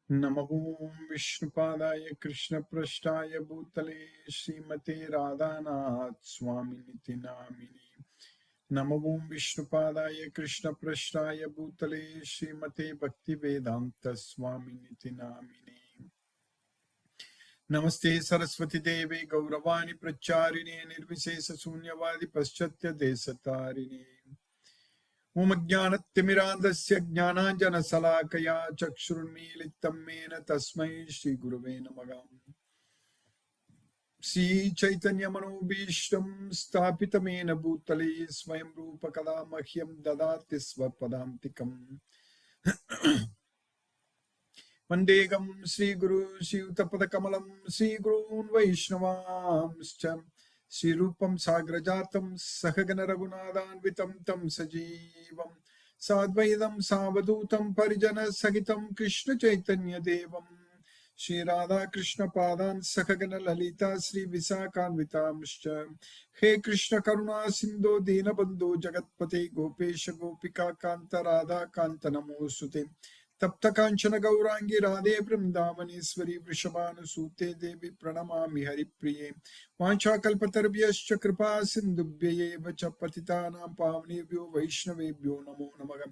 Namo Vishnupadaya Krishna Prasthaya Bhutale Srimate Radhanath Swaminiti Namini. Namo Vishnupadaya Krishna Prasthaya Bhutale Srimate Bhaktivedanta Swaminiti Namini. Namaste Saraswati Devi Gauravani Pracharini Nirvisesa Sunyavadi Paschatya Desatarini. Om Jnanatimirandasya Jnananjana Salakaya Chakshurunmilitam Mena Tasmai Shri Gurave Namaha. Sri Chaitanya Manobhishtam Stapitamena Bhutale Swayam Rupa Kada Mahyam Dadati Svapadamtikam. Vandegam Sri Guru Shivtapadakamalam Sri Gurun Vaishnavamscha Sri Rupam Sagrajatam Sahagana Raghunathanvitam Tam Sajivam Sadvaidam Savadutam Parijana Sagitam Krishna Chaitanya Devam Sri Radha Krishna Padan Sahagana Lalita Sri Visakanvitamscha He Krishna Karuna Sindhu Dinabandhu Jagatpate Gopesha Gopika Kanta Radha Kanta Namosute Tapta Kanchana Gaurangi Radhe Vrindavaneshwari Vrishabhanusute Devi Pranamami Haripriye Vancha Kalpatarvyascha Kripa Sindhubhyaye Vacha Patitanam Pavnebhyo Vaishnavebhyo Namo Namaha.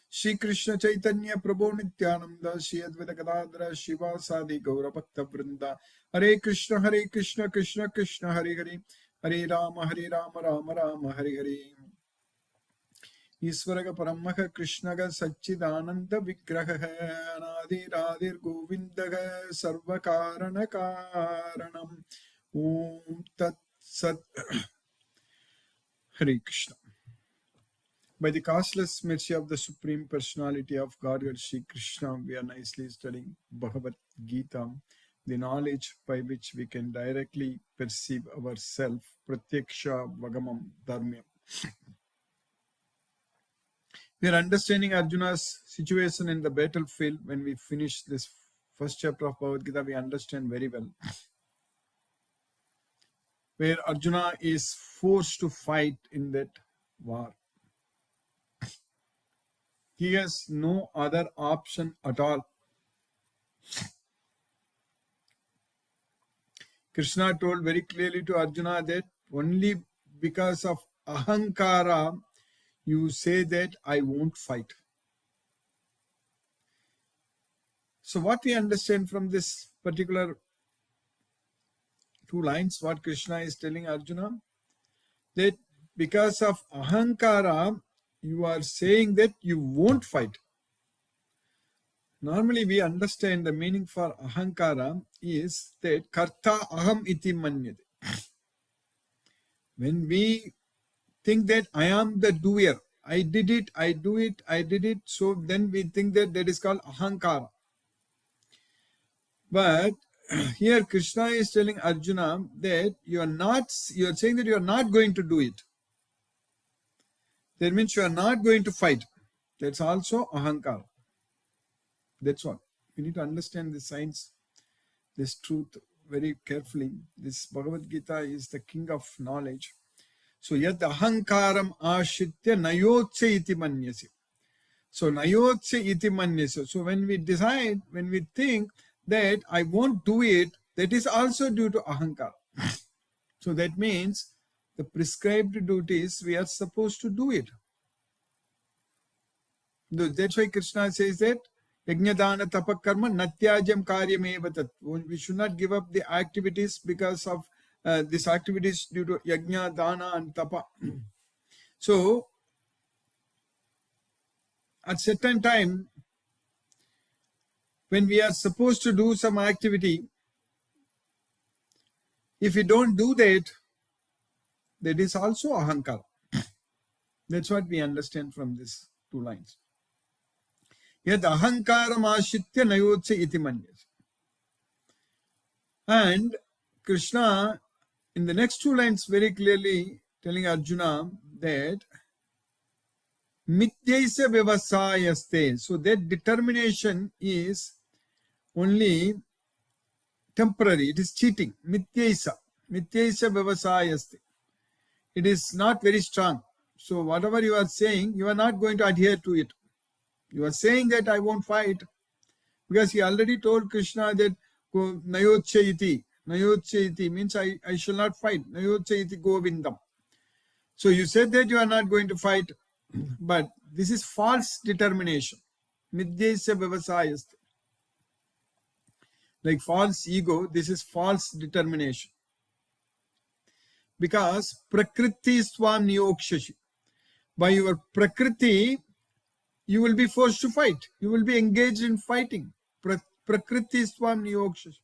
Shri Krishna Chaitanya Prabhu Nityananda Shri Advaita Gadadhara Shiva Sadi Gaura Bhakta Vrinda. Hare Krishna Krishna Krishna Hare Hare Hare Rama Rama Rama Hare Hare. Iswaraga Paramaha Krishnaga Satchidananda Vigraha Anadi Radhir Govindaga Sarvakarana Karanam Om Tat Sat. Hare Krishna. By the costless mercy of the Supreme Personality of Godhead Sri Krishna, we are nicely studying Bhagavad Gita, the knowledge by which we can directly perceive ourselves, Pratyaksha Vagamam Dharmya. We are understanding Arjuna's situation in the battlefield. When we finish this first chapter of Bhagavad Gita, we understand very well where Arjuna is forced to fight in that war. He has no other option at all. Krishna told very clearly to Arjuna that only because of ahankara you say that I won't fight. So what we understand from this particular two lines, what Krishna is telling Arjuna, that because of ahankara you are saying that you won't fight. Normally we understand the meaning for ahankara is that karta aham iti manyate. When we think that I am the doer, I did it, I do it, I did it, so then we think that that is called ahankara. But here Krishna is telling Arjuna that you are saying that you are not going to do it. That means you are not going to fight. That's also ahankara. That's what. We need to understand this science, this truth very carefully. This Bhagavad Gita is the king of knowledge. So yad ahankaram ashitya nayotse iti manyasi. So nayotse iti manyasi. So when we decide, when we think that I won't do it, that is also due to ahankara. So that means the prescribed duties, we are supposed to do it. That's why Krishna says that Yajnadana tapakarma natyajam karyameva tat. We should not give up the activities because of these activities due to yajna, dana and tapa. So at certain time, when we are supposed to do some activity, if we don't do that, that is also ahankara. That's what we understand from these two lines. Yad ahankaram ashitya nayotse iti manyas. And Krishna in the next two lines very clearly telling Arjuna that mityaisa vyavasayaste. So that determination is only temporary. It is cheating. Mityaisa vyavasayaste. It is not very strong. So whatever you are saying, you are not going to adhere to it. You are saying that I won't fight, because he already told Krishna that Nayotchayiti. Nayotchayiti means I shall not fight. Nayotchayiti Govindam. So you said that you are not going to fight, but this is false determination. Midyesya Vyavasayast. Like false ego, this is false determination. Because Prakriti Swam Niyokshashi. By your Prakriti, you will be forced to fight. You will be engaged in fighting. Prakriti Swam Niyokshashi.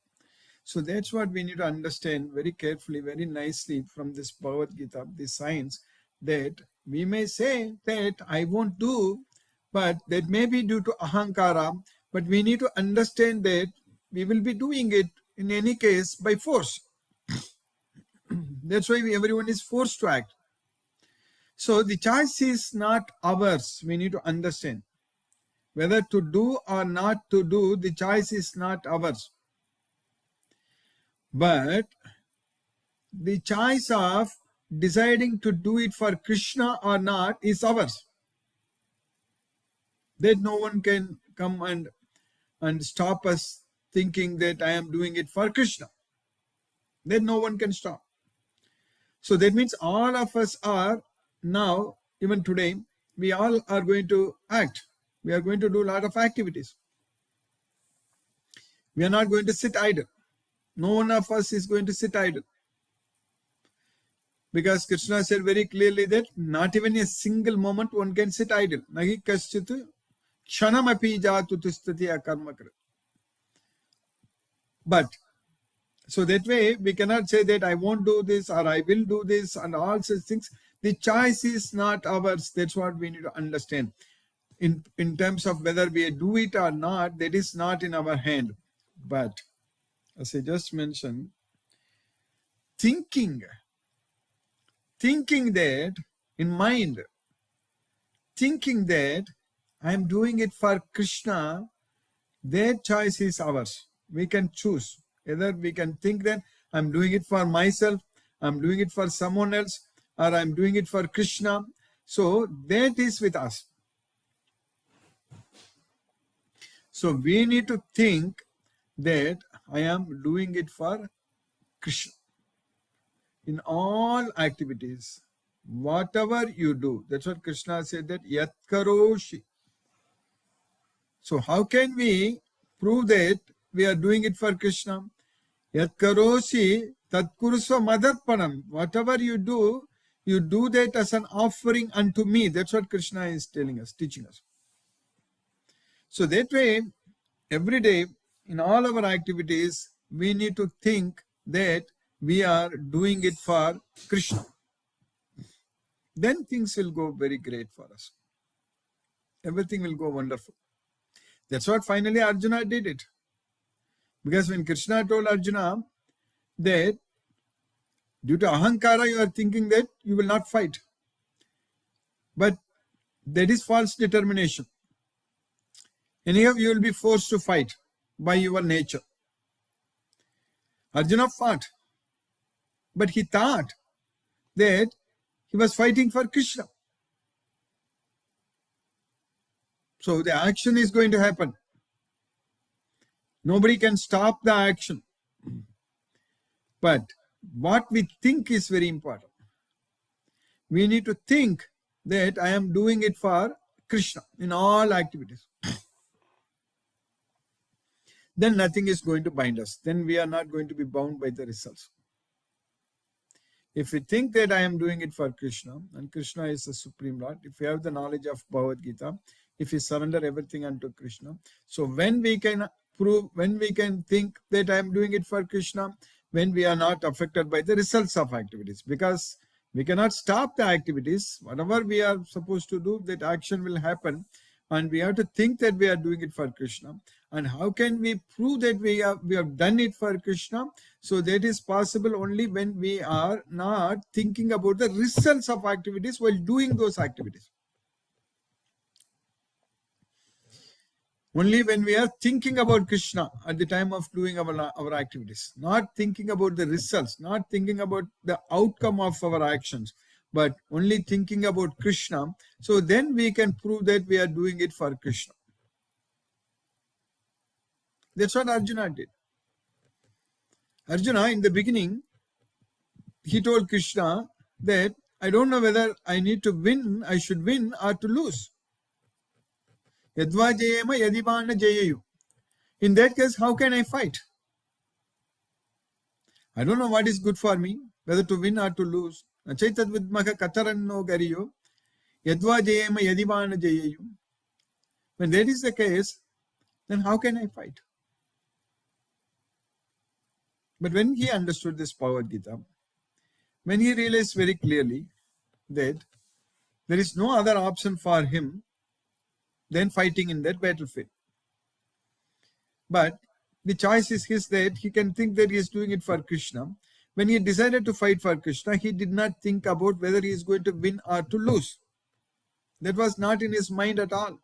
So that's what we need to understand very carefully, very nicely from this Bhagavad Gita, this science, that we may say that I won't do, but that may be due to ahankara, but we need to understand that we will be doing it in any case by force. That's why everyone is forced to act. So the choice is not ours. We need to understand. Whether to do or not to do, the choice is not ours. But the choice of deciding to do it for Krishna or not is ours. That no one can come and stop us thinking that I am doing it for Krishna. That no one can stop. So that means all of us are now, even today, we all are going to act. We are going to do a lot of activities. We are not going to sit idle. No one of us is going to sit idle. Because Krishna said very clearly that not even a single moment one can sit idle. Nahi kaschitu kshanamapi jatu tistati akarmakra. But, so that way we cannot say that I won't do this or I will do this and all such things. The choice is not ours. That's what we need to understand. In terms of whether we do it or not, that is not in our hand. But, as I just mentioned, thinking that in mind, thinking that I am doing it for Krishna, that choice is ours. We can choose. Either we can think that I'm doing it for myself, I'm doing it for someone else, or I'm doing it for Krishna. So that is with us. So we need to think that I am doing it for Krishna. In all activities, whatever you do, that's what Krishna said, that yat karoshi. So how can we prove that we are doing it for Krishna? Yat karoshi tat kurusva madarpanam. Whatever you do that as an offering unto me. That's what Krishna is telling us, teaching us. So that way, every day, in all our activities, we need to think that we are doing it for Krishna. Then things will go very great for us. Everything will go wonderful. That's what finally Arjuna did it. Because when Krishna told Arjuna that due to ahankara you are thinking that you will not fight. But that is false determination. Anyhow, you will be forced to fight by your nature. Arjuna fought. But he thought that he was fighting for Krishna. So the action is going to happen. Nobody can stop the action. But what we think is very important. We need to think that I am doing it for Krishna in all activities. Then nothing is going to bind us. Then we are not going to be bound by the results. If we think that I am doing it for Krishna, and Krishna is the Supreme Lord, if we have the knowledge of Bhagavad Gita, if we surrender everything unto Krishna, so when we can prove, when we can think that I am doing it for Krishna, when we are not affected by the results of activities, because we cannot stop the activities. Whatever we are supposed to do, that action will happen, and we have to think that we are doing it for Krishna. And how can we prove that we have done it for Krishna? So that is possible only when we are not thinking about the results of activities while doing those activities. Only when we are thinking about Krishna at the time of doing our activities, not thinking about the results, not thinking about the outcome of our actions, but only thinking about Krishna. So then we can prove that we are doing it for Krishna. That's what Arjuna did. Arjuna, in the beginning, he told Krishna that I don't know whether I need to win, I should win or to lose. Yadva jayema yadivana jayayu. In that case, how can I fight? I don't know what is good for me, whether to win or to lose. Achaitat vidmaha kataranno gariyo. Yadva jayema yadivana jayayu. When that is the case, then how can I fight? But when he understood this Bhagavad Gita, when he realized very clearly that there is no other option for him than fighting in that battlefield. But the choice is his, that he can think that he is doing it for Krishna. When he decided to fight for Krishna, he did not think about whether he is going to win or to lose. That was not in his mind at all.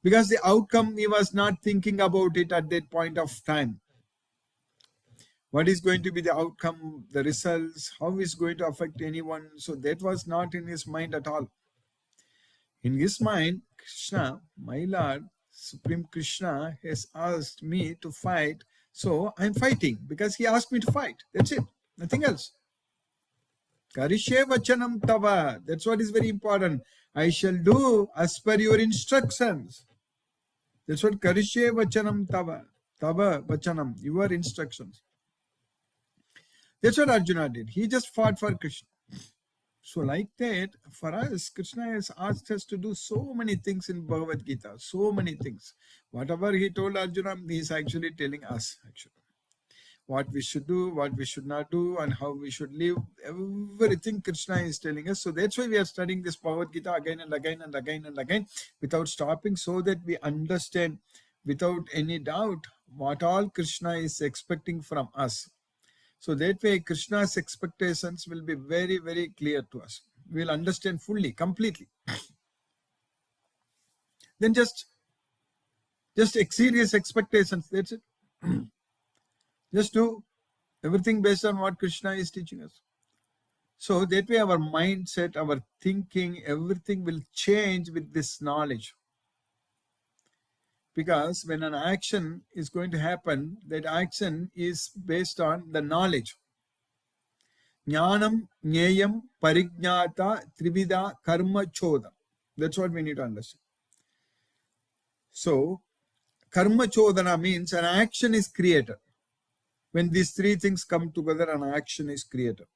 Because the outcome, he was not thinking about it at that point of time. What is going to be the outcome, the results, how is going to affect anyone. So that was not in his mind at all. In his mind, Krishna, my Lord, Supreme Krishna has asked me to fight. So I'm fighting because he asked me to fight. That's it. Nothing else. Karishe vachanam tava. That's what is very important. I shall do as per your instructions. That's what Karishe vachanam tava. Tava vachanam. Your instructions. That's what Arjuna did. He just fought for Krishna. So like that, for us, Krishna has asked us to do so many things in Bhagavad Gita. So many things. Whatever he told Arjuna, he is actually telling us. What we should do, what we should not do, and how we should live. Everything Krishna is telling us. So that's why we are studying this Bhagavad Gita again and again and again and again without stopping, so that we understand without any doubt what all Krishna is expecting from us. So that way Krishna's expectations will be very, very clear to us. We will understand fully, completely. Then just exceed his expectations. That's it. Just do everything based on what Krishna is teaching us. So that way our mindset, our thinking, everything will change with this knowledge. Because when an action is going to happen, that action is based on the knowledge. Jnanam, Jneyam, Parijnata, Trivida, Karma, Choda. That's what we need to understand. So, Karma Chodana means an action is created. When these three things come together, an action is created.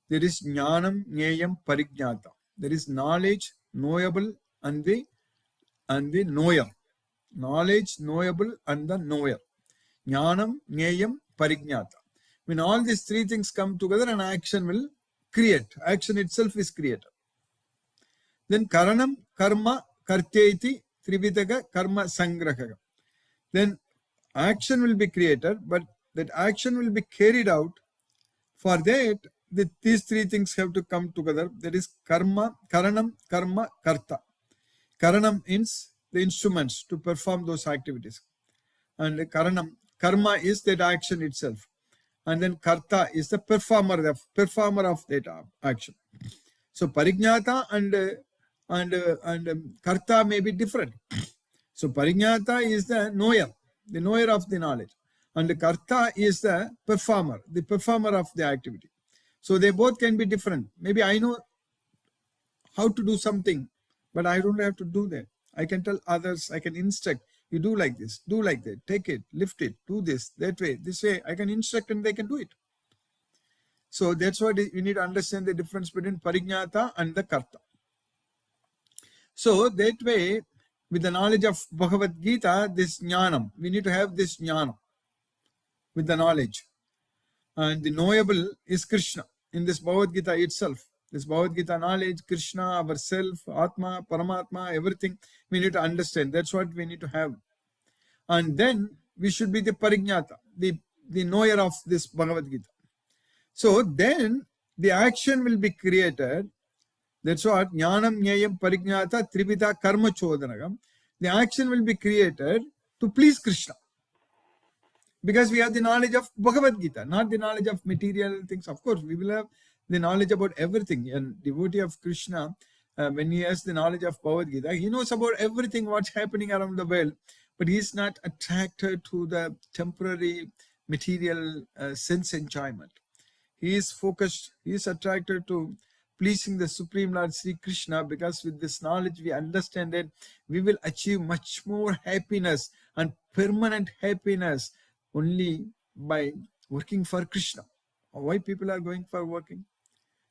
There is Jnanam, Jneyam, Parijnata. There is knowledge, knowable, and the knower. Knowledge, knowable, and the knower. Jnanam, Jneyam, Parijnata. When all these three things come together, an action will create. Action itself is created. Then Karanam, Karma, Kartyeti, Trividaga, Karma, Sangrahaga. Then action will be created, but that action will be carried out. For that, these three things have to come together. That is Karma, Karanam, Karma, Karta. Karanam means the instruments to perform those activities. And Karanam, Karma is that action itself. And then Karta is the performer of that action. So Parijnata and Karta may be different. So Parijnata is the knower of the knowledge. And the Karta is the performer of the activity. So they both can be different. Maybe I know how to do something, but I don't have to do that. I can tell others, I can instruct, you do like this, do like that, take it, lift it, do this, that way, this way. I can instruct and they can do it. So that's what we need to understand, the difference between Parijnata and the Karta. So that way, with the knowledge of Bhagavad Gita, this Jnanam, we need to have this Jnanam with the knowledge. And the knowable is Krishna in this Bhagavad Gita itself. This Bhagavad Gita knowledge, Krishna, ourself, Atma, Paramatma, everything we need to understand. That's what we need to have. And then we should be the Parijnata, the knower of this Bhagavad Gita. So then the action will be created. That's what Jnanam, Jneyam, Parijnata, Trivida, Karma, Chodanagam. The action will be created to please Krishna. Because we have the knowledge of Bhagavad Gita, not the knowledge of material things. Of course, we will have the knowledge about everything. And devotee of Krishna, when he has the knowledge of Bhagavad Gita, he knows about everything, what's happening around the world, but he is not attracted to the temporary material sense enjoyment. He is focused, he is attracted to pleasing the Supreme Lord Sri Krishna, because with this knowledge we understand that we will achieve much more happiness and permanent happiness only by working for Krishna. Why people are going for working?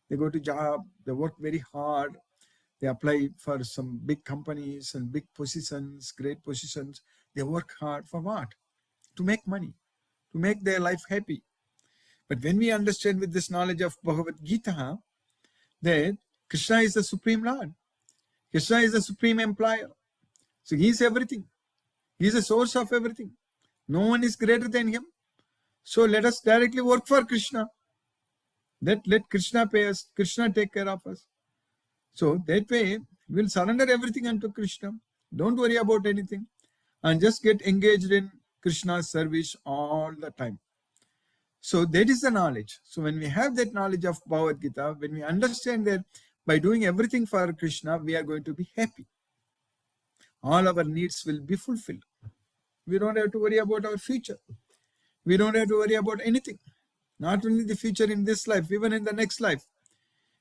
They go to job, they work very hard, they apply for some big companies and big positions, great positions. They work hard for what? To make money, to make their life happy. But when we understand with this knowledge of Bhagavad Gita that Krishna is the Supreme Lord, Krishna is the Supreme Employer, so he is everything. He is the source of everything. No one is greater than him. So let us directly work for Krishna. Let Krishna pay us, Krishna take care of us. So that way we'll surrender everything unto Krishna. Don't worry about anything and just get engaged in Krishna's service all the time. So that is the knowledge. So when we have that knowledge of Bhagavad Gita, when we understand that by doing everything for Krishna, we are going to be happy. All our needs will be fulfilled. We don't have to worry about our future. We don't have to worry about anything. Not only the future in this life, even in the next life.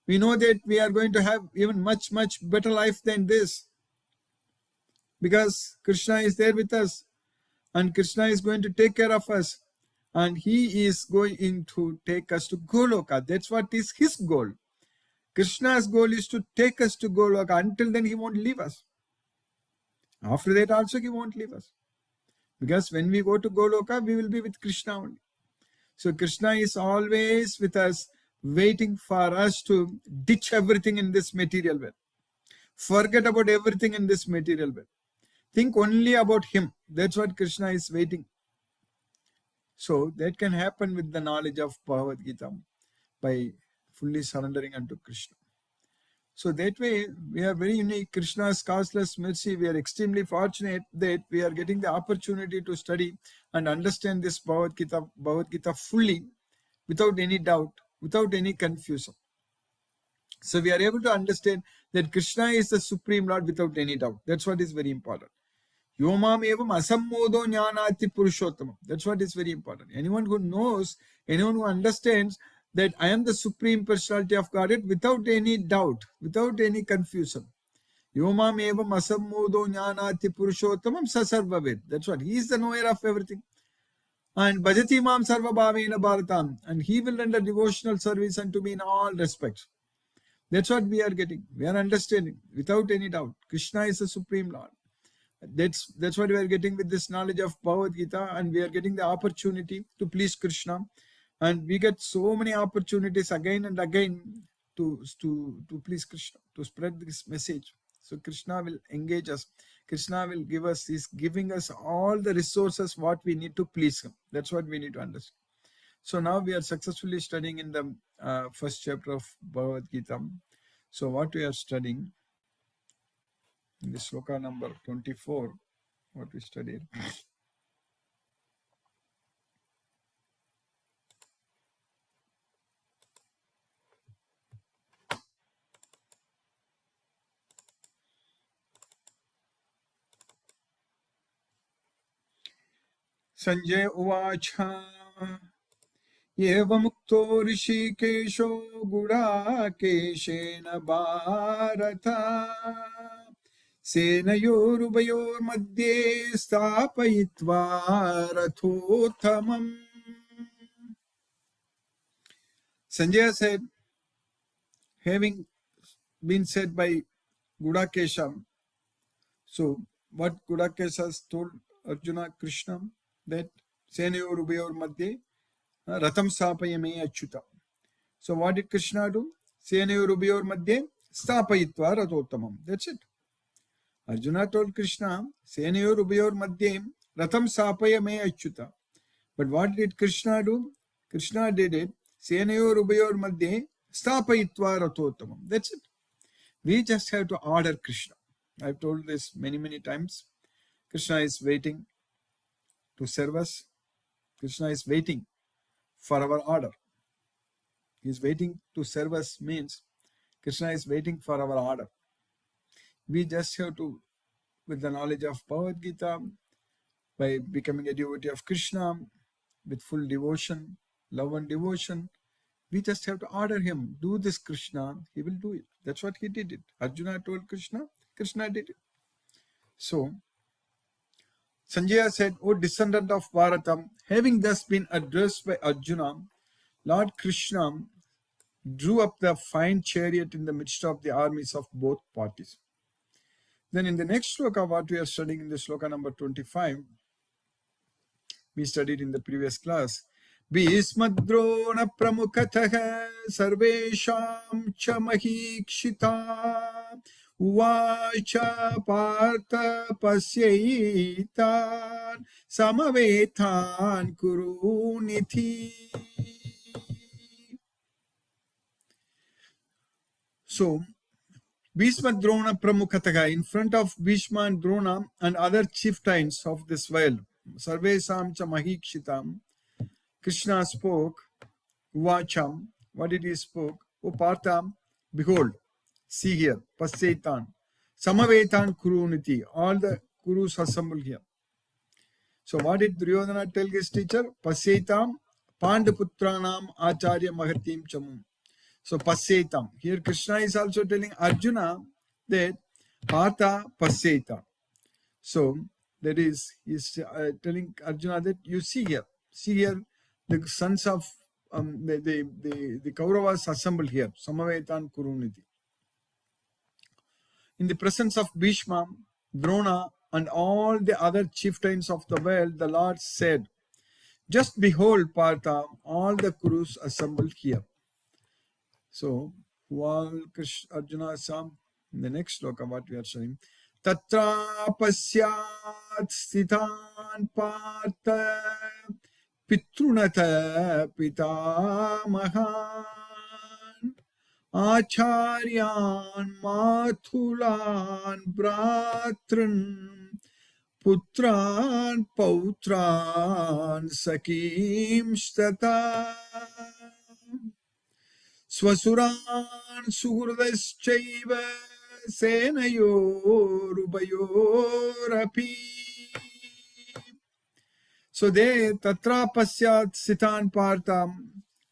We know that we are going to have even much, much better life than this. Because Krishna is there with us. And Krishna is going to take care of us. And he is going to take us to Goloka. That's what is his goal. Krishna's goal is to take us to Goloka. Until then, he won't leave us. After that also, he won't leave us. Because when we go to Goloka, we will be with Krishna only. So Krishna is always with us, waiting for us to ditch everything in this material world. Forget about everything in this material world. Think only about him. That's what Krishna is waiting. So that can happen with the knowledge of Bhagavad Gita by fully surrendering unto Krishna. So that way we are very unique. Krishna's causeless mercy, we are extremely fortunate that we are getting the opportunity to study and understand this Bhagavad Gita fully, without any doubt, without any confusion. So we are able to understand that Krishna is the Supreme Lord without any doubt. That's what is very important. Yomam evam asammodo jnanati purushottamam. That's what is very important. Anyone who knows, anyone who understands that I am the Supreme Personality of Godhead without any doubt, without any confusion. Yomam evam asammodo jnanati purushottamam sasarvaved. That's what. He is the knower of everything. And bhajati mam sarva bhavena bharatam. And he will render devotional service unto me in all respects. That's what we are getting. We are understanding without any doubt. Krishna is the Supreme Lord. That's what we are getting with this knowledge of Bhagavad Gita, and we are getting the opportunity to please Krishna. And we get so many opportunities again and again to please Krishna, to spread this message. So Krishna will engage us. Krishna will give us, he's giving us all the resources what we need to please him. That's what we need to understand. So now we are successfully studying in the first chapter of Bhagavad Gita. So what we are studying in the sloka number 24, what we studied. Sanjay Uvacha Evamukto Rishikesho Gudakeshena Bharata Senayorubayor Madhye Stapayitva Rathottamam. Sanjay said, having been said by Gudakesha, so what Gudakesha told Arjuna Krishna, that Senayorubayor Madhye Ratham Stapayame Achyuta. So what did Krishna do? Senayorubayor Madhye Stapayitva Rathottamam. That's it. Arjuna told Krishna, Senayorubayor Madhye Ratham Stapayame Achyuta. But what did Krishna do? Krishna did it. Senayorubayor Madhye Stapayitva Rathottamam. That's it. We just have to order Krishna. I've told this many, many times. Krishna is waiting to serve us. Krishna is waiting for our order. He is waiting to serve us means Krishna is waiting for our order. We just have to, with the knowledge of Bhagavad Gita, by becoming a devotee of Krishna with full devotion, love and devotion. We just have to order him, do this Krishna, he will do it. That's what he did it. Arjuna told Krishna, Krishna did it. So, Sanjaya said, O descendant of Bharata, having thus been addressed by Arjuna, Lord Krishna drew up the fine chariot in the midst of the armies of both parties. Then in the next sloka, what we are studying in the sloka number 25, we studied in the previous class. Bhismadrona pramukataha sarvesham cha mahikshita uvacha partha pasyaitan samavetan kurunithi. So, Bhishma Drona Pramukataga, in front of Bhishma and Drona and other chieftains of this world, Sarvesam cha Mahikshitam, Krishna spoke, Uvacham, what did he spoke? O Partha, behold, see here, Pasyaitan, Samavetan Kuruniti, all the Kurus assemble here. So what did Duryodhana tell his teacher? Pasyaitam, Pandaputranam Acharya Mahatim Chamum. So Pasyaitam. Here Krishna is also telling Arjuna that Partha Pasyaitam. So that is, he is telling Arjuna that you see here the sons of the Kauravas assemble here, Samavetan Kuruniti. In the presence of Bhishma, Drona and all the other chieftains of the world, the Lord said, just behold, Partha, all the Kurus assembled here. So, while Arjuna saw in the next sloka, what we are saying, Tatra pasyat sthitan partha pitrunata pitamahan acharyan mathulan bratran putran pautran sakim stata Swasuran suhurdaschaiva senayorubayorapi. So they tatra pasyat sitan Partha.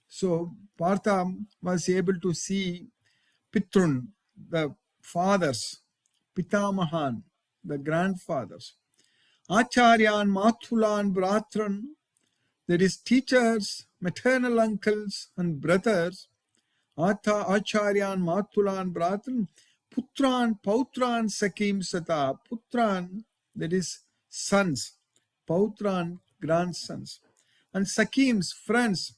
So Partha was able to see Pitrun, the fathers, Pitamahan, the grandfathers, Acharyan, Mathulan, Bratran, that is teachers, maternal uncles and brothers, Atha, Acharyan, Mathulan, Bratran, Putran, Pautran, Sakim, Sata. Putran, that is sons. Pautran, grandsons. And Sakim's friends.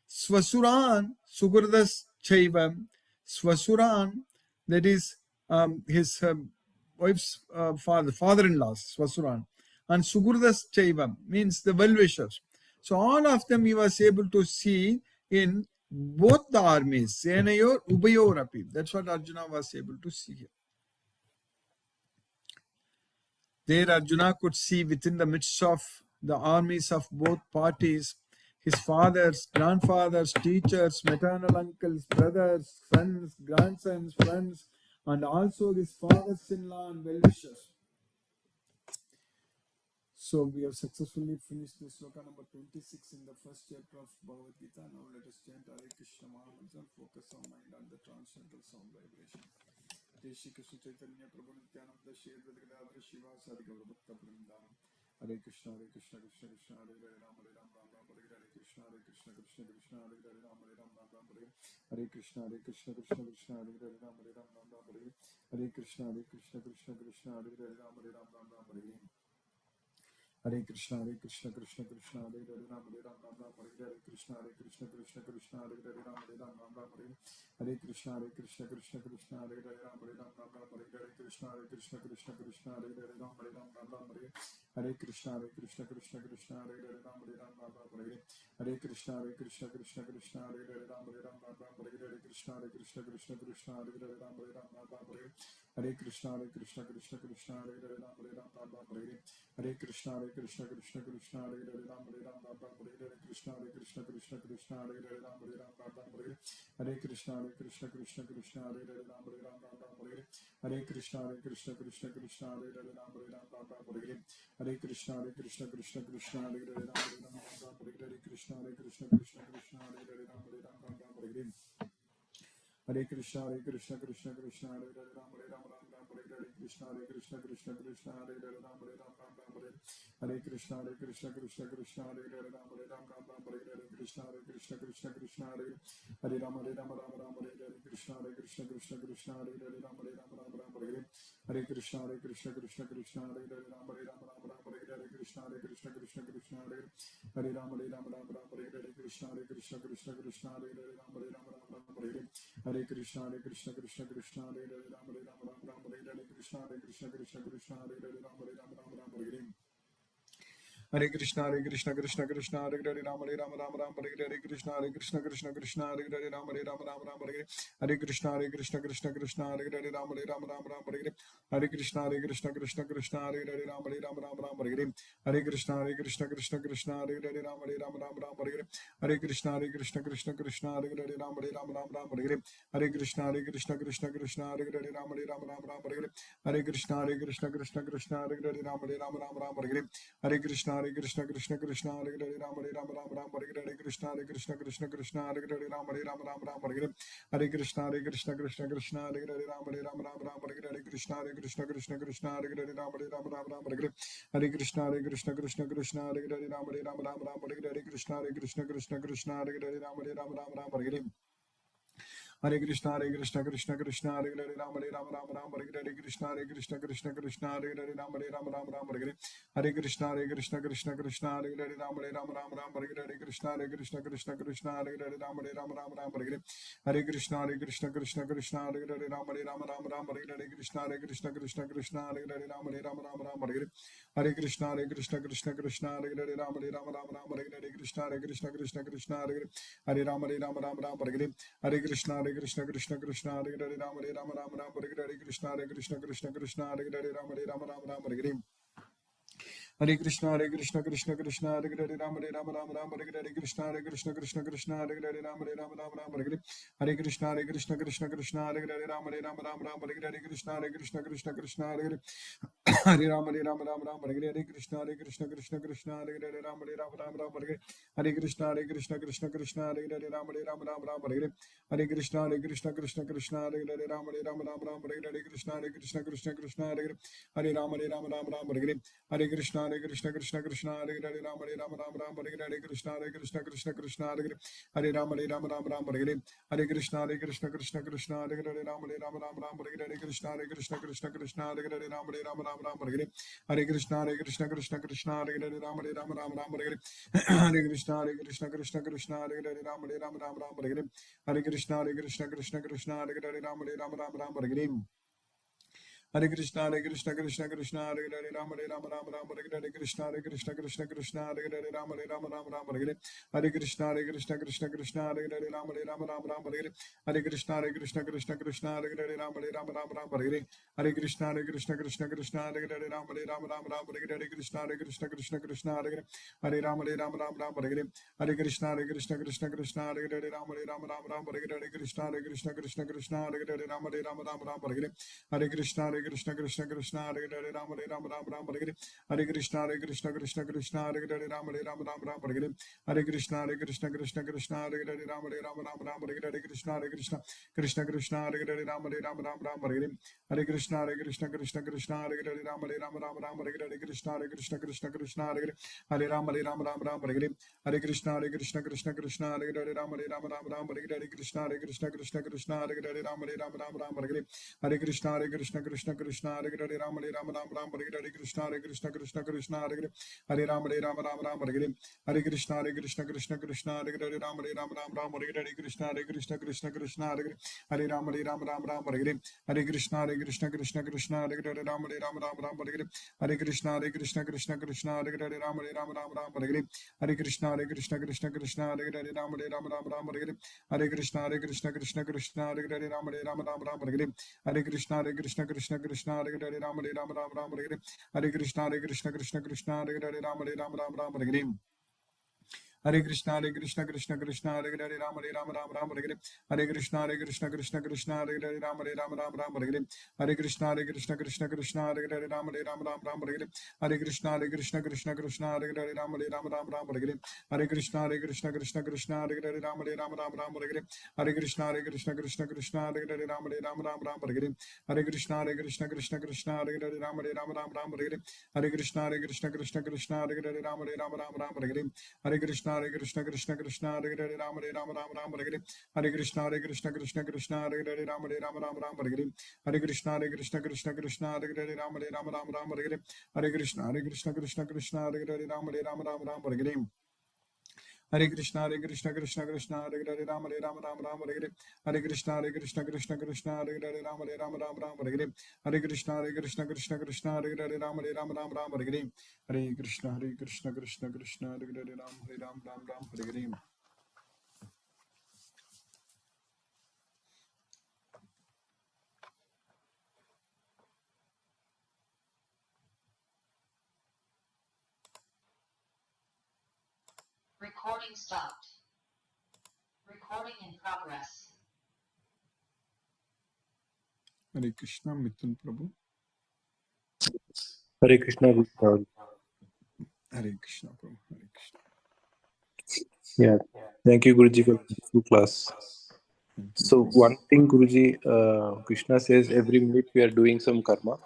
Swasuran, Sugurdas Chaivam. Swasuran, that is his wife's father-in-laws, Swasuran. And Sugurdas Chaivam means the well-wishers. So all of them he was able to see in both the armies, Senayor, Ubayor Api. That's what Arjuna was able to see here. There Arjuna could see within the midst of the armies of both parties, his fathers, grandfathers, teachers, maternal uncles, brothers, sons, grandsons, friends, and also his fathers-in-law and well-wishers. So we have successfully finished the sloka number 26 in the first chapter of Bhagavad Gita. Now let us chant Hare Krishna Mahamantra and focus our mind on the transcendental sound vibration. Jai Shri Krishna Chaitanya Prabhu Nityananda Shri Advaita Gadadhara Shiva Sadi Gaura Bhakta Vrindam. Hare Krishna Krishna Krishna Hare Hare Ram Ram Hare Hare Krishna Krishna Krishna Hare Hare Ram Ram Hare Hare Krishna Krishna Krishna Hare Hare Ram Ram Hare Hare Krishna Krishna Krishna Hare Hare Ram Ram Hare Hare Krishna Krishna Krishna Hare Hare Ram Ram Hare Hare Krishna Krishna Krishna Hare Hare Ram Ram Hare Hare Krishna Krishna Krishna Hare Hare Ram Ram Hare Hare Krishna Krishna Krishna Hare Hare Ram Ram Hare Hare Krishna Krishna Krishna Hare Hare Ram Ram Hare Hare Krishna Krishna Krishna Hare Hare Ram Ram Hare Hare Krishna Krishna Krishna Hare Hare Ram Ram Hare Hare Krishna Krishna Krishna Hare Hare Ram Ram Hare Hare Krishna Krishna Krishna Hare Hare Ram Ram Hare Krishna Krishna Krishna Hare Hare Ram Ram Hare Krishna Krishna Krishna Hare Hare Ram Ram Hare Krishna Krishna Krishna Hare Hare Ram Ram Hare Krishna Krishna Krishna Hare Hare Ram Ram Hare Krishna Krishna Krishna Hare Hare Ram Ram Hare Krishna Krishna Krishna Hare Hare Ram Hare Krishna Krishna Krishna Hare Hare Ram Hare Krishna Krishna Krishna Hare Hare Ram Hare Krishna Krishna Krishna Hare Hare Ram Hare Krishna Krishna Krishna Hare Hare Ram Hare Krishna Krishna Krishna Hare Hare Ram Hare Krishna Krishna Krishna Hare Hare Ram Hare Krishna Krishna Krishna Hare Hare Ram Hare Krishna Krishna Krishna Hare Hare Ram Hare Krishna Krishna Krishna Hare Hare Ram Hare Hare Krishna Krishna Krishna Hare Hare Ram Hare Krishna Krishna Krishna Hare Hare Ram Hare Krishna Krishna Krishna Hare Hare Ram Hare Krishna Krishna Krishna Hare Hare Ram Hare Krishna Krishna Krishna Hare Hare Ram Hare Krishna Krishna Krishna Hare Hare Ram Hare Krishna Krishna Krishna Hare Hare Ram Hare Krishna Krishna Krishna Hare Hare Ram Hare Krishna Krishna Krishna Hare Hare Ram Hare Krishna Krishna Krishna Hare Hare Ram Hare Krishna Krishna Krishna Hare Hare Ram Hare Krishna Krishna Krishna Hare Hare Ram Hare Krishna Krishna Krishna Hare Hare Ram Hare Krishna Krishna Krishna Hare Hare Ram Hare Hare Krishna Krishna Krishna Hare Hare Ram Hare Krishna Krishna Krishna Hare Hare Ram Hare Krishna Krishna Krishna Hare Hare Ram Hare Krishna Krishna Krishna Hare Hare Ram Hare Krishna Krishna Krishna Hare Hare Ram Hare Krishna Krishna Krishna Hare Hare Ram Hare Krishna Krishna Krishna Hare Hare Ram Hare Krishna Krishna Krishna Hare Hare Ram Hare Krishna Krishna Krishna Hare Hare Ram Hare Krishna Krishna Hare Hare Ram Hare Hare Krishna Krishna Krishna Hare Hare Ram Hare Krishna Krishna Hare Hare Ram Hare Krishna Krishna Hare Hare Ram Hare Krishna Krishna Hare Hare Hare Ram Hare Krishna Krishna Hare Hare Ram Hare Krishna Krishna Hare Hare Ram Hare Krishna Krishna Hare Hare Ram Hare Krishna Krishna Hare Hare Hare Ram Hare Krishna Krishna Hare Hare Ram Hare Krishna Krishna Hare Hare Hare Ram Hare Krishna Krishna Hare Hare Ram Hare Krishna Krishna Hare Hare Ram Hare Krishna Krishna Hare Hare Ram Hare Krishna Krishna Hare Hare Ram Hare Krishna Krishna Hare Hare Ram Hare Hare Krishna Krishna Hare Hare Ram Hare Krishna Krishna Hare Hare Ram Hare Krishna Krishna Hare Hare Ram Hare Krishna Krishna Hare Hare Ram Hare Krishna Krishna Hare Hare Ram Hare Krishna Krishna Hare Hare Ram Hare Krishna Krishna Hare Hare Ram Hare Krishna Krishna Hare Hare Ram Hare Krishna Krishna Hare Hare Ram Hare Krishna Krishna Hare Hare Ram Hare Krishna Krishna Hare Hare Ram Hare Krishna Krishna Hare Hare Ram Hare Krishna Krishna Hare Hare Ram Hare Krishna Krishna Hare Hare Ram Hare Krishna Krishna Hare Hare Ram Hare Krishna Krishna Hare Hare Ram Hare Krishna Krishna Krishna Hare Hare Ram Ram Ram Ram Hare Krishna Krishna Krishna Hare Hare Ram Ram Ram Hare Krishna Krishna Krishna Hare Hare Ram Ram Ram Hare Krishna Krishna Hare Ram Ram Hare Krishna Krishna Hare Hare Ram Ram Hare Krishna Krishna Hare Hare Ram Ram Hare Krishna Krishna Hare Hare Ram Ram Hare Krishna Krishna Hare Hare Ram Ram Hare Krishna Krishna Hare Hare Ram Ram Hare Krishna Krishna Hare Hare Ram Ram Hare Krishna Krishna Hare Hare Ram Ram Hare Krishna Krishna Hare Hare Ram Ram Hare Krishna Krishna Hare Hare Ram Ram Hare Krishna Krishna Hare Hare Ram Ram Hare Krishna Krishna Hare Hare Ram Ram Hare Krishna Krishna Hare Hare Ram Ram Hare Krishna Krishna Hare Hare Ram Ram Hare Krishna Krishna Hare Hare Ram Ram Hare Krishna Krishna Hare Hare Ram Hare Krishna Krishna Hare Hare Ram Ram Hare Krishna Krishna Hare Hare Ram Hare Krishna Krishna Hare Hare Ram Hare Krishna Krishna Hare Hare Ram Hare Krishna Krishna Hare Hare Ram Hare Krishna Krishna Hare Hare Ram Hare Krishna Krishna Hare Hare Ram Hare Recording stopped. Recording in progress. Hare Krishna Mithun Prabhu. Hare Krishna. Hare Krishna Prabhu. Hare Krishna. Yeah. Thank you, Guruji, for the full class. So one thing, Guruji, Krishna says every minute we are doing some karma.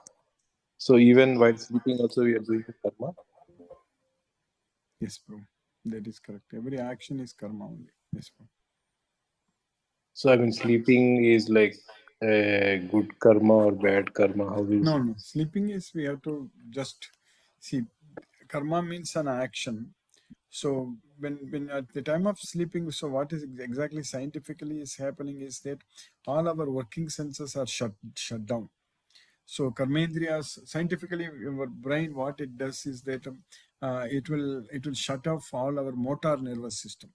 So even while sleeping also we are doing karma. Yes, Prabhu. That is correct. Every action is karma only. Yes, Prabhu. So I mean, sleeping is like a good karma or bad karma? How is No. Sleeping is we have to just see. Karma means an action. So when at the time of sleeping, so what is exactly scientifically is happening is that all our working senses are shut down. So karmendriyas, scientifically, our brain, what it does is that it will shut off all our motor nervous system.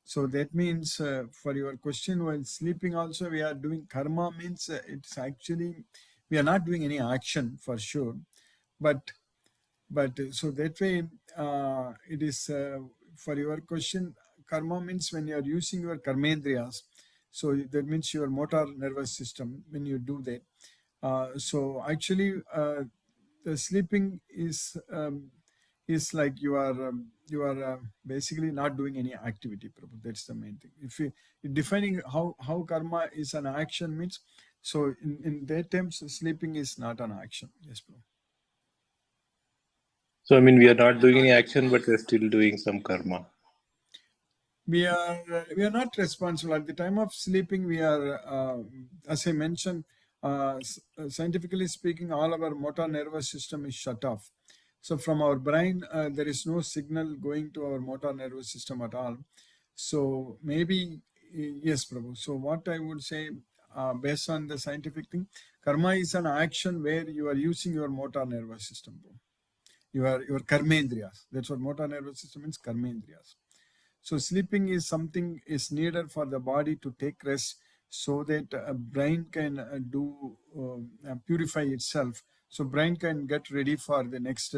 So that means for your question, while sleeping also we are doing karma means it's actually we are not doing any action for sure, but so that way it is for your question, karma means when you are using your karmendriyas, so that means your motor nervous system when you do that. So actually the sleeping is like you are basically not doing any activity, Prabhu. That's the main thing. If you defining how karma is an action means, so in that terms sleeping is not an action. Yes, Prabhu. So I mean, we are not doing any action, but we are still doing some karma. We are not responsible at the time of sleeping. We are, as I mentioned, scientifically speaking, all our motor nervous system is shut off. So from our brain, there is no signal going to our motor nervous system at all. So maybe yes, Prabhu. So what I would say, based on the scientific thing, karma is an action where you are using your motor nervous system, Prabhu. Your karmendriyas. That's what motor nervous system means, karmendriyas. So sleeping is something is needed for the body to take rest so that brain can purify itself. So brain can get ready for the next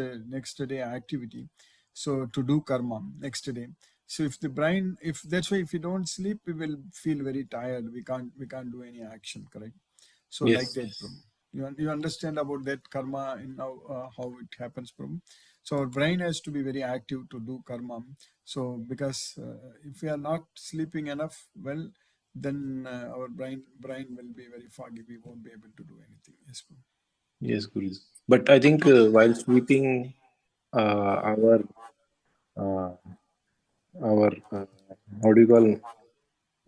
day activity. So to do karma next day. So if the brain, if that's why if you don't sleep, we will feel very tired. We can't do any action, correct? So Yes. like that, Prabhu. You understand about that karma and how it happens, Prabhu. So our brain has to be very active to do karma. So because if we are not sleeping enough, well, then our brain will be very foggy. We won't be able to do anything. Yes, Prabhu. Yes, Guruji. But I think while sleeping, our how do you call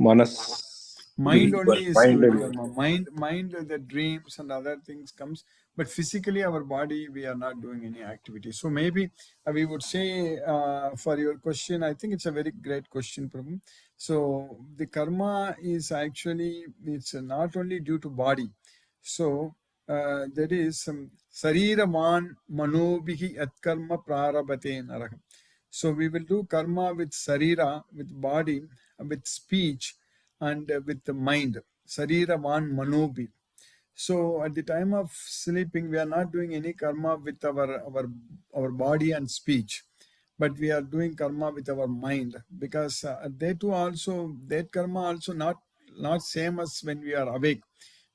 manas? Mind only is Mind doing only. karma. Mind, the dreams and other things comes, but physically our body, we are not doing any activity. So maybe we would say for your question, I think it's a very great question, Prabhu. So the karma is actually, it's not only due to body. So there is some sariraman manobhihi atkarma prarabhate naraham. So we will do karma with sarira, with body, with speech, and with the mind. Sarira van manobi. So at the time of sleeping, we are not doing any karma with our body and speech, but we are doing karma with our mind, because they too also, that karma also not same as when we are awake,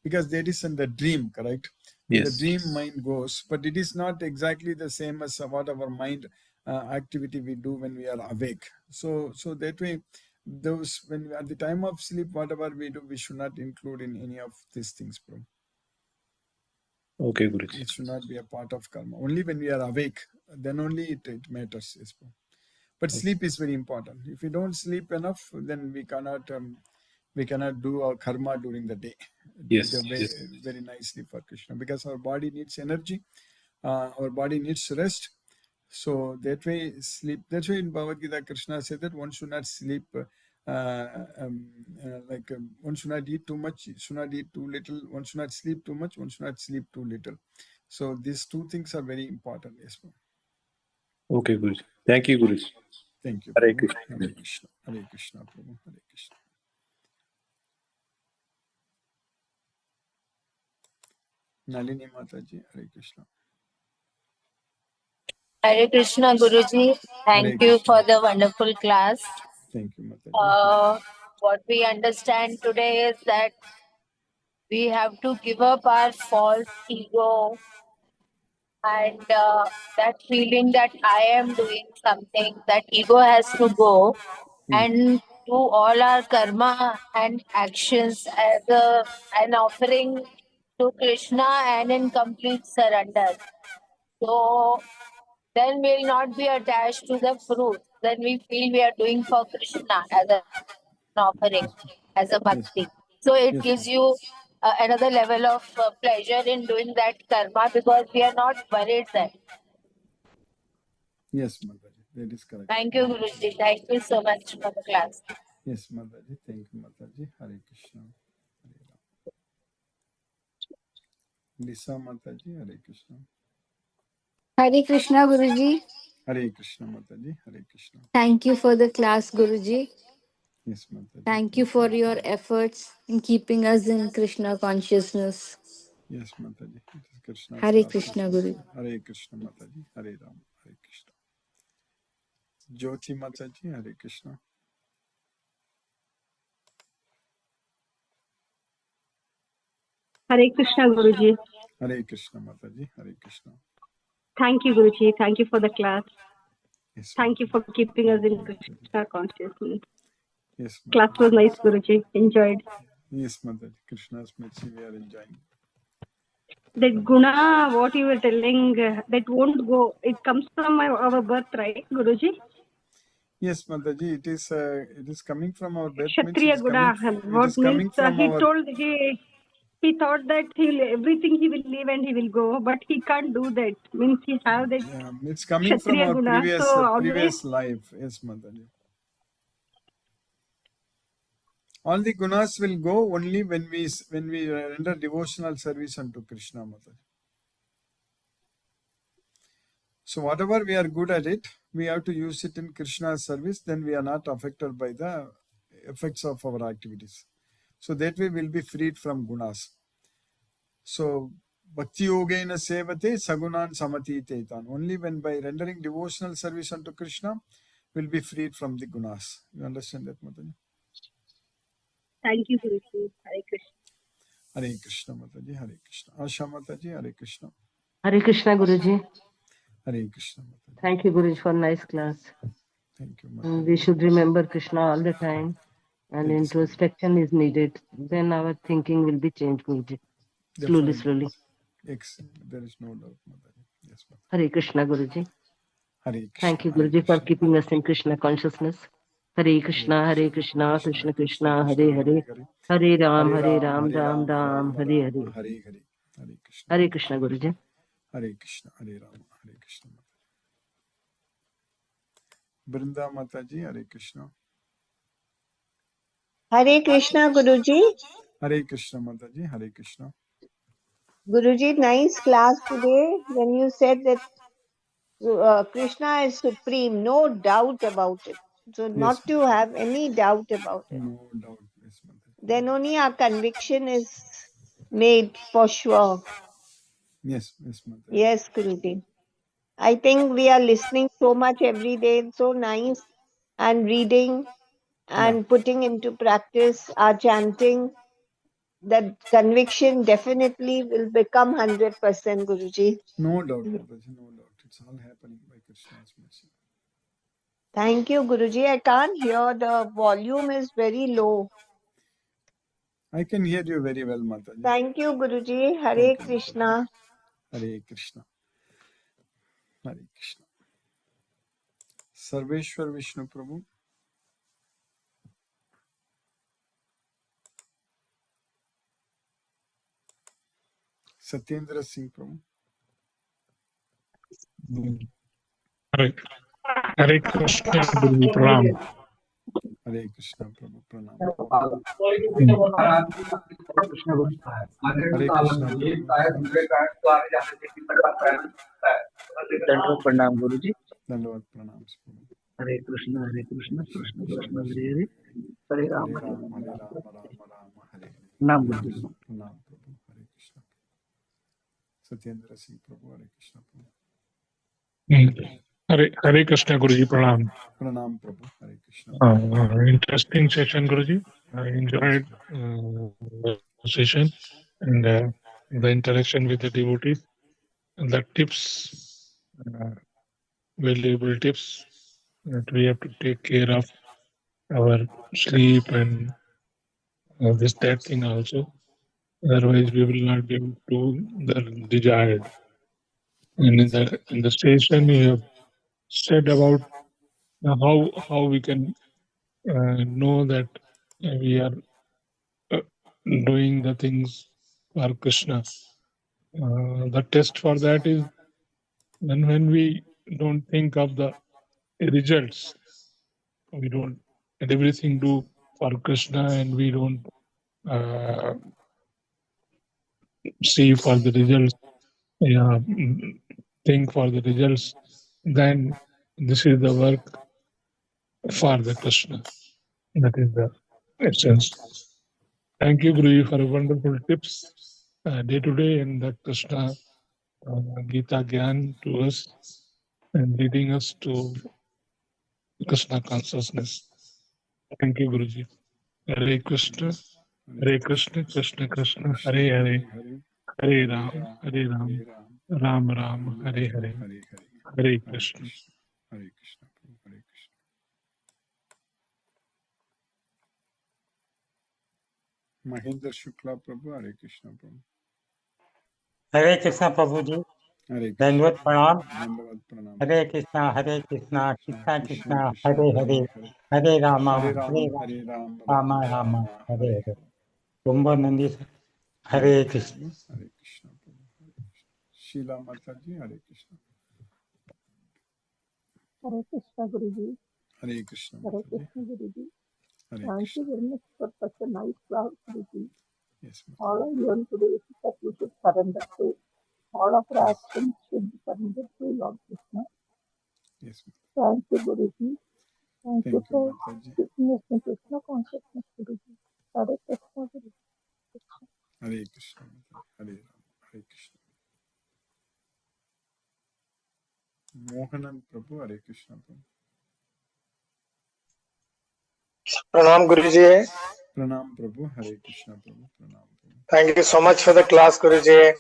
because that is in the dream, correct? In the Yes. dream, mind goes, but it is not exactly the same as what our mind activity we do when we are awake. So that way, those, when at the time of sleep, whatever we do, we should not include in any of these things, bro. Okay, Guruji. It should not be a part of karma. Only when we are awake, then only it matters. Yes, bro. But sleep is very important. If we don't sleep enough, then we cannot do our karma during the day. Yes. Very nicely for Krishna, because our body needs energy, our body needs rest. So that way, sleep. That's why in Bhagavad Gita, Krishna said that one should not sleep. One should not eat too much, should not eat too little. One should not sleep too much. One should not sleep too little. So these two things are very important. Yes, ma'am. Okay, Guruji. Thank you, Guruji. Thank you, Hare Prabhu. Krishna. Hare Krishna. Hare Krishna, Prabhu. Hare Krishna. Nalini Mataji, Hare Krishna. Hare Krishna Guruji, Hare thank you Krishna. for the wonderful class. Thank you, Mataji. What we understand today is that we have to give up our false ego and that feeling that I am doing something, that ego has to go and do all our karma and actions as an offering to Krishna and in complete surrender. So then we'll not be attached to the fruit. Then we feel we are doing for Krishna as an offering, as a bhakti. So it Yes, gives you another level of pleasure in doing that karma because we are not worried then. Yes, Mataji. That is correct. Thank you, Guruji. Thank you so much for the class. Yes, Mataji. Thank you, Mataji. Hare Krishna. Hare Ram. Lisa Mataji, Hare Krishna. Hare Krishna Guruji. Hare Krishna, Mataji. Hare Krishna. Thank you for the class, Guruji. Yes, Mataji. Thank you for your efforts in keeping us in Krishna consciousness. Yes, Mataji. It is Krishna's Hare class. Krishna Guru. Hare Krishna, Mataji. Hare Ram. Hare Krishna. Jyoti Mataji, Hare Krishna. Hare Krishna Guruji. Hare Krishna, Mataji. Hare Krishna. Thank you, Guruji. Thank you for the class. Yes, Thank you Mataji. for keeping us Thank in you, Mataji. Krishna consciousness. Yes, Class Mataji. was nice, Guruji. Enjoyed. Yes, Mataji. Krishna's mercy, we are enjoying. That guna, what you were telling, that won't go. It comes from our birth, right, Guruji? Yes, Mataji. It is coming from our birth. Means it Kshatriya is guna. coming. It What is means coming from he our. told he thought that everything he will leave and he will go, but he can't do that. Means he have that Yeah, it's coming from Kshatriya our guna. previous So always previous life. Yes, Mataji. All the gunas will go only when we render devotional service unto Krishna, Mataji. So whatever we are good at it, we have to use it in Krishna's service. Then we are not affected by the effects of our activities. So that way we'll be freed from gunas. So bhakti yogena sevate sagunan samati tetan. Only when by rendering devotional service unto Krishna, we'll be freed from the gunas. You understand that, Mataji? thank you, Guruji. Hare Krishna. Hare Krishna, Mataji. Hare Krishna. Asha Mataji, Hare Krishna. Hare Krishna Guruji. Hare Krishna, Mataji. Thank you, Guruji, for nice class. Thank you, We Mataji. should remember Krishna all the time, and That is correct. introspection is needed. Then our thinking will be changed, Guruji. Slowly, slowly. Excellent. There is no doubt, Mataji. Yes, Mataji. Hare Krishna Guruji. Hare Krishna. Thank you, Hare Guruji, for Krishna. keeping us in Krishna consciousness. Hare Krishna, Krishna Krishna, Hare Hare, Hare Ram, Ram Ram, Hare Hare. Hare Hare. Hare Krishna. Hare Krishna, Guruji. Hare Krishna. Hare Rama. Hare Krishna. Brinda Mataji. Hare Krishna. Hare Krishna, Guruji. Hare Krishna Mataji. Hare Krishna. Guruji, nice class today when you said that Krishna is supreme, no doubt about it. So, not to have any doubt about it. No doubt. Yes, Mataji. Then only our conviction is made for sure. Yes, Mataji. Yes, Guruji. I think we are listening so much every day. It's so nice. And reading and putting into practice our chanting. That conviction definitely will become 100%, Guruji. No doubt, Mataji. No doubt. It's all happening by Krishna's mercy. Thank you, Guruji. I can't hear. The volume is very low. I can hear you very well, Mataji. Thank you, Guruji. Hare Thank you, Krishna. Hare Krishna. Hare Krishna. Sarveshwar Vishnu Prabhu. Satyendra Singh Prabhu. Hare Krishna, Guruji, Pranam. Hare Krishna Prabhu. Pranam. Hare Krishna Prabhu. Pranam, Guruji. Dandavat Pranams Prabhu. Hare Krishna, Krishna Krishna, Hare Hare. Hare Ram, Hare Rama, Rama Hare Hare. Pranam, Guruji. Pranam Prabhu. Hare Krishna. Satyendra Singh Prabhu. Hare Krishna Prabhu. Hare Krishna, Guruji, Pranam. Pranam Prabhu. Hare Krishna. Interesting session, Guruji. I enjoyed the session and the interaction with the devotees. And the tips, valuable tips that we have to take care of our sleep and that thing also. Otherwise, we will not be able to do the desired. And in the session, you have said about how we can know that we are doing the things for Krishna. The test for that is when we don't think of the results, we don't let everything do for Krishna, and we don't see for the results, think for the results, then this is the work for the Krishna. That is the essence. Thank you, Guruji, for wonderful tips day to day, and the Krishna Gita Gyan to us and leading us to Krishna consciousness. Thank you, Guruji. Hare Krishna, Krishna Krishna, Hare Hare, Hare Ram, Ram Ram, Hare Hare, Hare Krishna. Hare Krishna Prabhu. Hare Krishna. Mahendra Shukla Prabhu. Hare Krishna Prabhu. Hare Krishna, Prabhuji. Hare Krishna. Dandavat Pranam. Dandavat Pranam. Hare Krishna, Krishna Krishna, Hare Hare. Hare Rama, Hare Rama, Rama Rama, Hare Hare. Rumba Nandi. Hare Krishna. Hare Krishna Prabhu. Hare Krishna. Sheila Mataji. Hare Krishna. Hare Krishna, Guruji. Hare Krishna Hare Mataji. Krishna, Guruji. Hare Thank Krishna. you very much for such a nice class, Guruji. Yes, ma'am. All I learned today is that we should surrender to all of our actions should be surrendered to Lord Krishna. Yes, ma'am. Thank you, Guruji. Thank you Thank for you, Mataji. teaching us in Krishna consciousness, Guruji. Hare Krishna, Guruji. Hare Krishna Mataji. Hare Rama. Hare Krishna. Mohanan Prabhu. Hare Krishna Prabhu. Pranam Guruji. Pranam Prabhu. Hare Krishna Prabhu. Pranam Prabhu. Thank you so much for the class, Guruji.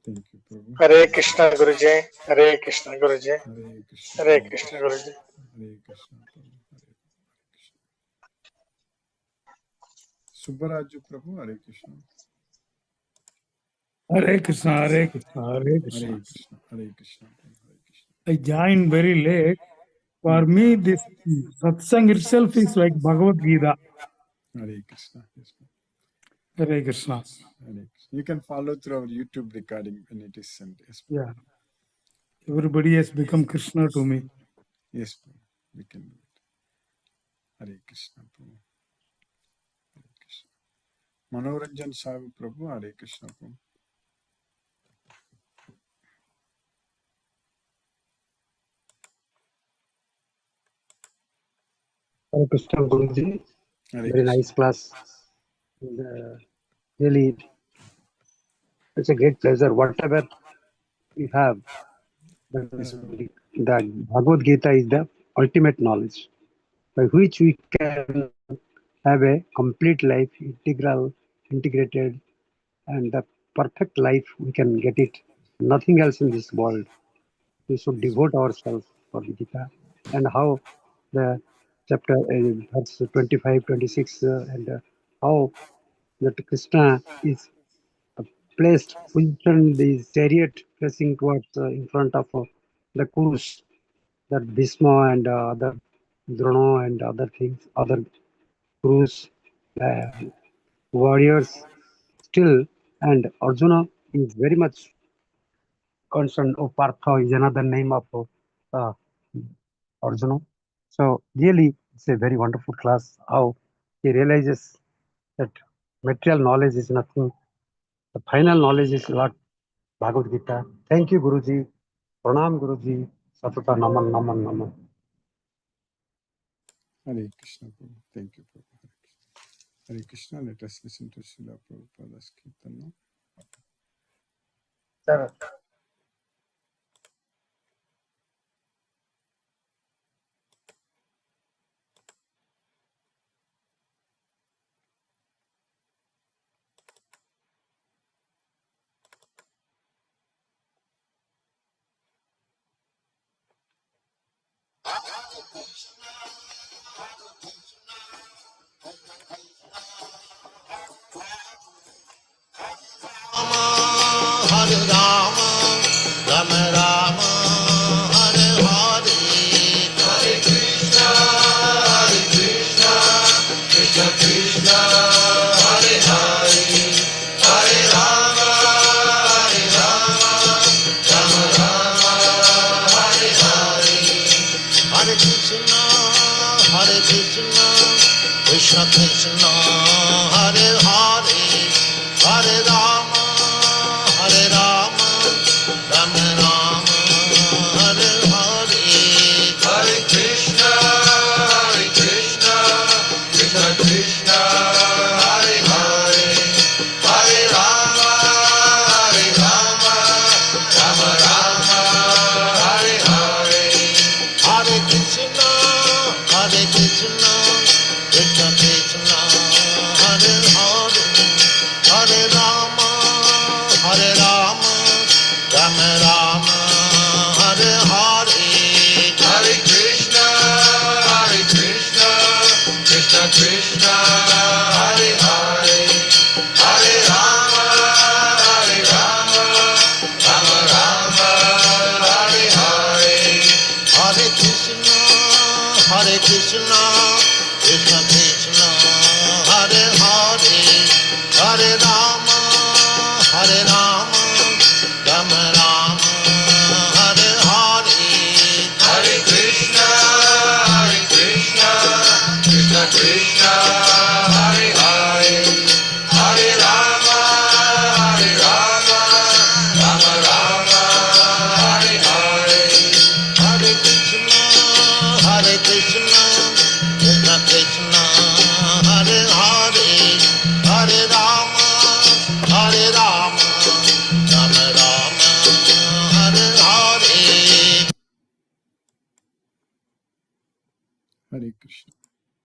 Thank you, Prabhu. Hare Krishna, Guruji. Hare Krishna, Guruji. Hare Krishna. Hare Krishna, Guruji. Hare Krishna Prabhu. Hare Krishna. Subbaraju Prabhu. Hare Krishna. Hare Krishna, Hare Krishna, Hare Krishna. Hare Krishna. Hare Krishna Prabhu. Hare Krishna. I joined very late. For me, this satsang itself is like Bhagavad Gita. Hare Krishna. Yes. Hare Krishna. Hare Krishna. You can follow through our YouTube recording when it is sent. Yes. Yeah. Everybody has become Krishna to me. Yes, we can do it. Hare Krishna, Prabhu. Hare Krishna. Manoranjan Sahu, Prabhu. Hare Krishna, Prabhu. Hare Krishna Guruji, Hare very Krishna. nice class. And, really, it's a great pleasure. Whatever we have, the Bhagavad Gita is the ultimate knowledge by which we can have a complete life, integrated, and the perfect life. We can get it. Nothing else in this world. We should devote ourselves for the Gita, and how the chapter verse 25, 26, and how that Krishna is placed, positioned the chariot facing towards in front of the Kurus, that Bhishma and other Drona and other things, other Kurus, warriors still, and Arjuna is very much concerned. Oh, Partha is another name of uh, Arjuna. So really, it's a very wonderful class. How he realizes that material knowledge is nothing. The final knowledge is Lord Bhagavad Gita. Thank you, Guruji. Pranam, Guruji. Satata Naman, Naman, Naman. Hare Krishna, Prabhu. Thank you, Prabhu. Hare Krishna. Let us listen to Srila Prabhupada's Kirtana. Sir. Hare Rama, Rama Rama, Hare Hare, Hare Krishna, Krishna Krishna, Hare Hare, Hare Rama, Rama Rama, Hare Hare, Hare Krishna, Krishna Krishna, Hare Hare, Hare Rama, Rama Rama, Hare Hare, Hare Krishna, Krishna Krishna, Hare Hare, Hare Rama, Rama Rama, Hare Hare, Hare Krishna, Krishna Krishna, Hare Hare, Hare Rama, Rama Rama, Hare Hare, Hare Krishna, Krishna Krishna, Hare Hare, Hare Rama, Rama Rama, Hare Hare, Hare Krishna, Krishna Krishna, Hare Hare, Hare Rama, Rama Rama, Hare Hare, Hare Krishna, Krishna Krishna, Hare Hare, Hare Rama, Rama Rama, Hare Hare, Hare Krishna, Krishna Krishna, Hare Hare, Hare Rama, Rama Rama, Hare Hare. Hare Krishna.